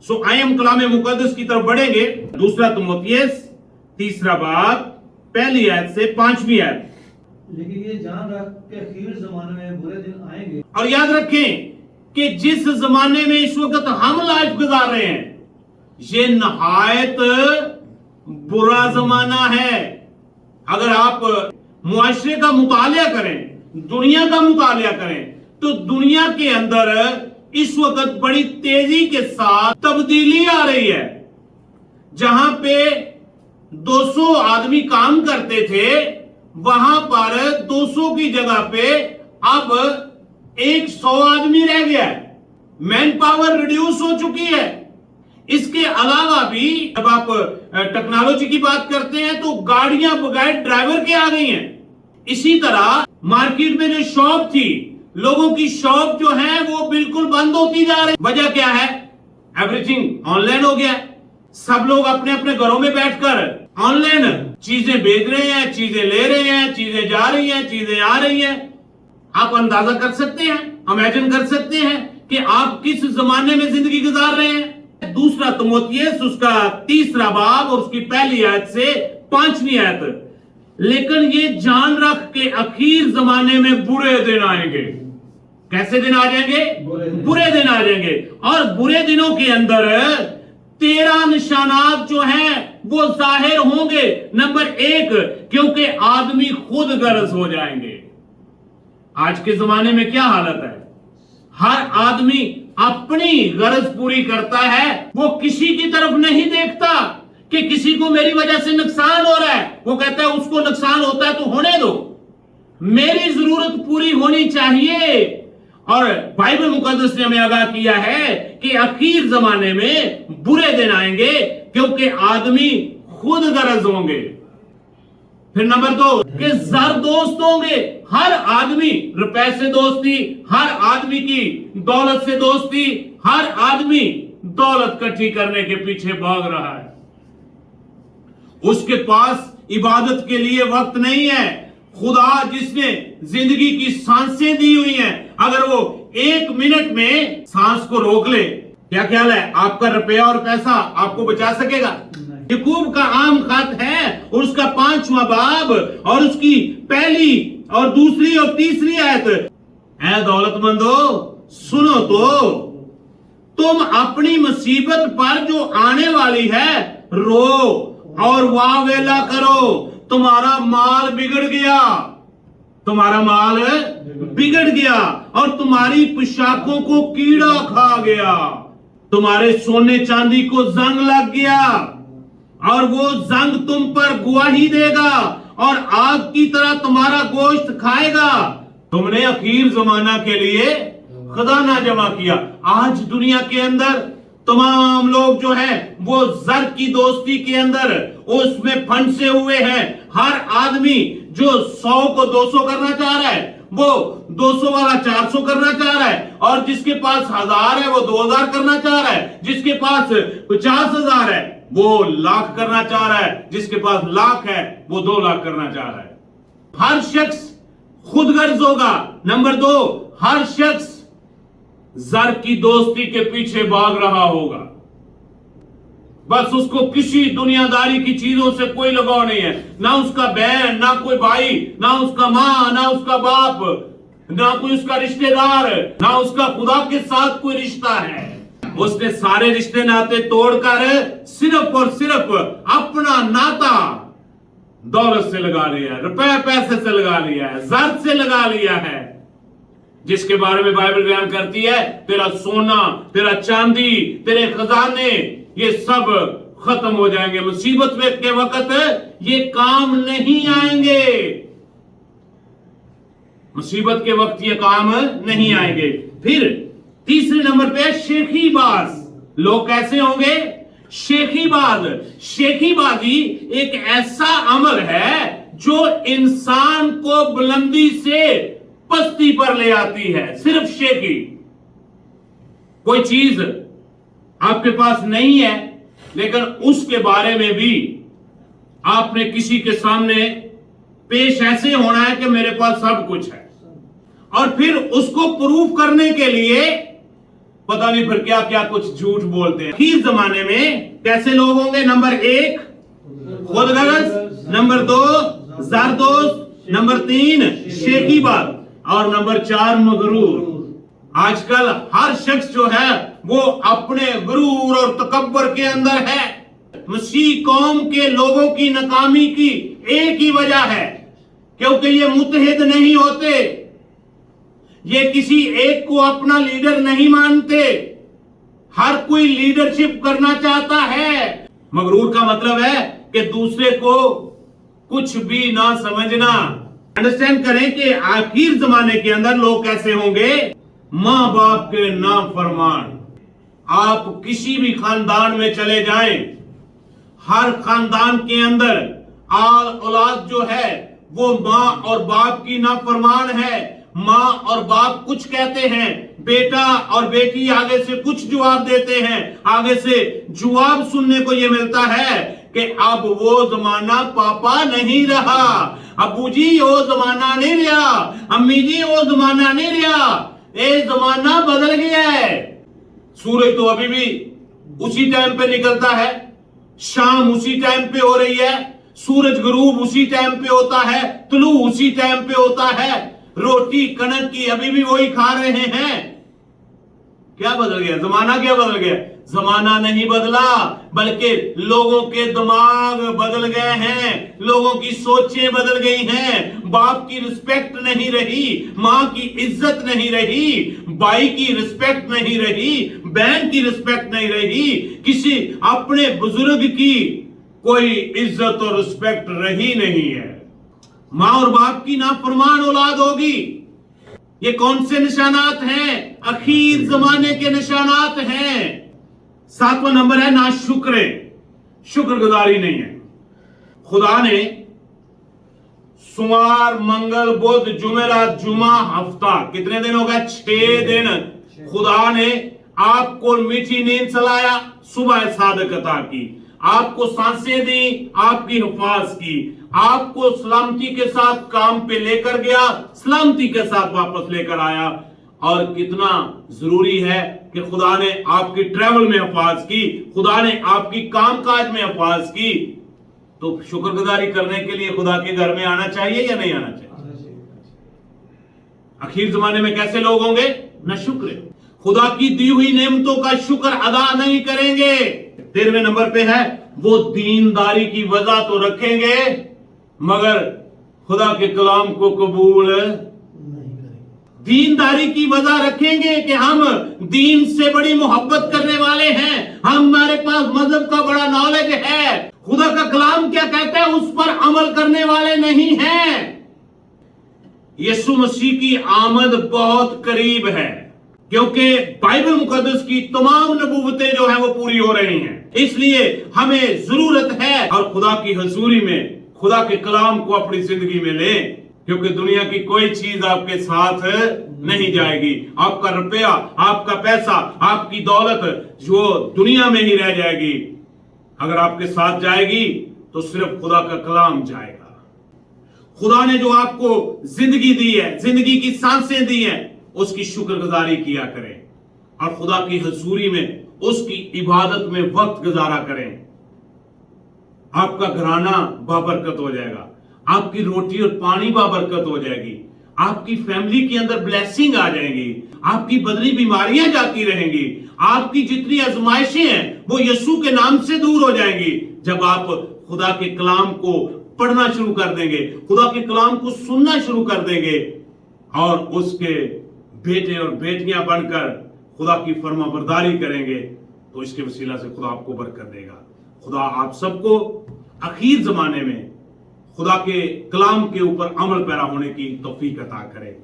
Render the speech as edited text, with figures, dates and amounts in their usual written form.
सो आइए हम कलाम मुकद्दस की तरफ बढ़ेंगे। दूसरा तिमोथियस 3 बाब 1 आयत से 5 आयत। लेकिन ये जान रख के आखिर जमाने में बुरे दिन आएंगे। और याद रखें कि जिस जमाने में इस वक्त हम लाइफ गुजार रहे हैं, ये नहायत बुरा जमाना है। अगर आप मुआशरे का मुतालिया करें, दुनिया का मुतालिया करें, तो दुनिया के अंदर इस वक्त बड़ी तेजी के साथ तब्दीली आ रही है। जहां पे 200 आदमी काम करते थे, वहां पर 200 की जगह पे अब 100 आदमी रह गया है। मैन पावर रिड्यूस हो चुकी है। इसके अलावा भी जब आप टेक्नोलॉजी की बात करते हैं तो गाड़ियां बगैर ड्राइवर के आ गई हैं। इसी तरह मार्केट में जो शॉप थी, लोगों की शॉप जो है वो बिल्कुल बंद होती जा रही। वजह क्या है? एवरीथिंग ऑनलाइन हो गया। सब लोग अपने अपने घरों में बैठकर ऑनलाइन चीजें बेच रहे हैं, चीजें ले रहे हैं, चीजें जा रही हैं, चीजें आ रही हैं। आप अंदाजा कर सकते हैं, इमेजिन कर सकते हैं कि आप किस जमाने में जिंदगी गुजार रहे हैं। दूसरा तिमोथियस उसका 3 बाब और उसकी 1 आयत से 5 आयत। लेकिन ये जान रख के आखिर जमाने में बुरे दिन आएंगे। कैसे दिन आ जाएंगे? बुरे दिन आ जाएंगे। और बुरे दिनों के अंदर 13 निशानात जो हैं वो जाहिर होंगे। नंबर 1, क्योंकि आदमी खुद गर्ज हो जाएंगे। आज के जमाने में क्या हालत है? हर आदमी अपनी गरज पूरी करता है। वो किसी की तरफ नहीं देखता कि किसी को मेरी वजह से नुकसान हो रहा है। वो कहता है उसको नुकसान होता है तो होने दो, मेरी जरूरत पूरी होनी चाहिए। और बाइबल मुकद्दस ने हमें आगाह किया है कि आखिर जमाने में बुरे दिन आएंगे क्योंकि आदमी खुद गरज होंगे। फिर नंबर 2 कि ज़र दोस्त होंगे। हर आदमी रुपए से दोस्ती, हर आदमी की दौलत से दोस्ती, हर आदमी दौलत इकट्ठी करने के पीछे भाग रहा है। उसके पास इबादत के लिए वक्त नहीं है। खुदा जिसने जिंदगी की सांसें दी हुई हैं, अगर वो 1 मिनट में सांस को रोक ले, क्या ख्याल है आपका रुपया और पैसा आपको बचा सकेगा? याकूब का आम खत है और उसका 5वां बाब और उसकी 1 और 2 और 3 आयत। ऐ दौलतमंदो सुनो तो, तुम अपनी मुसीबत पर जो आने वाली है रो और वावेला करो। तुम्हारा माल बिगड़ गया, तुम्हारा माल बिगड़ गया और तुम्हारी पोशाकों को कीड़ा खा गया। तुम्हारे सोने चांदी को जंग लग गया और वो जंग तुम पर गवाही देगा और आग की तरह तुम्हारा गोश्त खाएगा। तुमने आखिर जमाना के लिए खजाना जमा किया। आज दुनिया के अंदर तमाम लोग जो है वो जर की दोस्ती के अंदर उसमें फंसे हुए हैं। हर आदमी जो 100 को 200 करना चाह रहा है, वो 200 वाला 400 करना चाह रहा है, और जिसके पास 1000 है वो 2000 करना चाह रहा है, जिसके पास 50,000 है वो लाख करना चाह रहा है, जिसके पास लाख है वो 2 लाख करना चाह रहा है। हर शख्स खुदगर्ज होगा। नंबर 2, हर शख्स जर की दोस्ती के पीछे भाग रहा होगा। बस उसको किसी दुनियादारी की चीजों से कोई लगाव नहीं है। ना उसका बहन, ना कोई भाई, ना उसका माँ, ना उसका बाप, ना कोई उसका रिश्तेदार, ना उसका खुदा के साथ कोई रिश्ता है। उसने सारे रिश्ते नाते तोड़कर सिर्फ और सिर्फ अपना नाता दौलत से लगा लिया है, रुपए पैसे से लगा लिया है, जर से लगा लिया है, जिसके बारे में बाइबल बयान करती है तेरा सोना, तेरा चांदी, तेरे खजाने ये सब खत्म हो जाएंगे। मुसीबत के वक्त ये काम नहीं आएंगे। मुसीबत के वक्त ये काम नहीं आएंगे। फिर 3 नंबर पे शेखीबाज। लोग कैसे होंगे? शेखीबाज। शेखीबाजी एक ऐसा अमल है जो इंसान को बुलंदी से पस्ती पर ले आती है। सिर्फ शेखी। कोई चीज आपके पास नहीं है लेकिन उसके बारे में भी आपने किसी के सामने पेश ऐसे होना है कि मेरे पास सब कुछ है, और फिर उसको प्रूफ करने के लिए पता नहीं फिर क्या क्या कुछ झूठ बोलते हैं। आखिर जमाने में कैसे लोग होंगे? नंबर 1 खुदगर्ज, नंबर 2 ज़रदोश, नंबर 3 शेकीबाज और नंबर 4 मगरूर। आजकल हर शख्स जो है वो अपने गुरूर और तकब्बर के अंदर है। मसीह कौम के लोगों की नाकामी की एक ही वजह है, क्योंकि ये मुत्तहिद नहीं होते, ये किसी एक को अपना लीडर नहीं मानते। हर कोई लीडरशिप करना चाहता है। मगरूर का मतलब है कि दूसरे को कुछ भी ना समझना। अंडरस्टैंड करें कि आखिर जमाने के अंदर लोग कैसे होंगे? मां बाप के नाफरमान। आप किसी भी खानदान में चले जाएं, हर खानदान के अंदर औलाद जो है वो मां और बाप की नाफरमान है। मां और बाप कुछ कहते हैं, बेटा और बेटी आगे से कुछ जवाब देते हैं। आगे से जवाब सुनने को ये मिलता है कि अब वो जमाना पापा नहीं रहा, अबू जी वो जमाना नहीं रहा, अम्मी जी वो जमाना नहीं रहा, ये जमाना बदल गया है। सूरज तो अभी भी उसी टाइम पे निकलता है, शाम उसी टाइम पे हो रही है, सूरज गुरूब उसी टाइम पे होता है, तुलू उसी टाइम पे होता है, रोटी कनक की अभी भी वही खा रहे हैं। क्या बदल गया? जमाना क्या बदल गया? जमाना नहीं बदला, बल्कि लोगों के दिमाग बदल गए हैं, लोगों की सोचें बदल गई हैं। बाप की रिस्पेक्ट नहीं रही, माँ की इज्जत नहीं रही, भाई की रिस्पेक्ट नहीं रही, बहन की रिस्पेक्ट नहीं रही, किसी अपने बुजुर्ग की कोई इज्जत और रिस्पेक्ट रही नहीं है। माँ और बाप की नाफरमान औलाद होगी। ये कौन से निशानात हैं? आखिर जमाने के निशानात हैं। 7वां नंबर है ना शुक्रगुजारी नहीं है। खुदा ने सोमवार, मंगल, बुध, जुमेरात, जुमा, हफ्ता, कितने दिन हो गए? 6 दिन। खुदा ने आपको मीठी नींद सलाया, सुबह सादक अता की, आपको सांसें दी, आपकी हिफाज की, आपको सलामती के साथ काम पे लेकर गया, सलामती के साथ वापस लेकर आया। और कितना जरूरी है कि खुदा ने आपकी ट्रैवल में हिफाज की, खुदा ने आपकी कामकाज में हिफाज की। तो शुक्रगुजारी करने के लिए खुदा के घर में आना चाहिए या नहीं आना चाहिए? आखिर जमाने में कैसे लोग होंगे? न शुक्र, खुदा की दी हुई नेमतों का शुक्र अदा नहीं करेंगे। 13वें नंबर पे है वो दीनदारी की वजह तो रखेंगे मगर खुदा के कलाम को कबूल दीनदारी की वजह रखेंगे कि हम दीन से बड़ी मोहब्बत करने वाले हैं, हमारे पास मजहब का बड़ा नॉलेज है, खुदा का कलाम क्या कहता है उस पर अमल करने वाले नहीं हैं। यीशु मसीह की आमद बहुत करीब है, क्योंकि बाइबल मुकद्दस की तमाम नबूवतें जो है वो पूरी हो रही हैं। इसलिए हमें जरूरत है और खुदा की हजूरी में खुदा के कलाम को अपनी जिंदगी में लें, क्योंकि दुनिया की कोई चीज आपके साथ नहीं जाएगी। आपका रुपया, आपका पैसा, आपकी दौलत जो दुनिया में ही रह जाएगी। अगर आपके साथ जाएगी तो सिर्फ खुदा का कलाम जाएगा। खुदा ने जो आपको जिंदगी दी है, जिंदगी की सांसें दी हैं, उसकी शुक्रगुजारी किया करें और खुदा की हजूरी में उसकी इबादत में वक्त गुजारा करें। आपका घराना बाबरकत हो जाएगा, आपकी रोटी और पानी बाबरकत हो जाएगी, आपकी फैमिली के अंदर ब्लेसिंग आ जाएंगी, आपकी बदली बीमारियां जाती रहेंगी, आपकी जितनी आजमाइशें हैं वो यीशु के नाम से दूर हो जाएंगी। जब आप खुदा के कलाम को पढ़ना शुरू कर देंगे, खुदा के कलाम को सुनना शुरू कर देंगे और उसके बेटे और बेटियां बनकर खुदा की फरमाबरदारी करेंगे, तो इसके वसीला से खुदा आपको बरकत देगा। खुदा आप सबको आखिर जमाने में खुदा के कलाम के ऊपर अमल पैरा होने की तौफीक अता करे।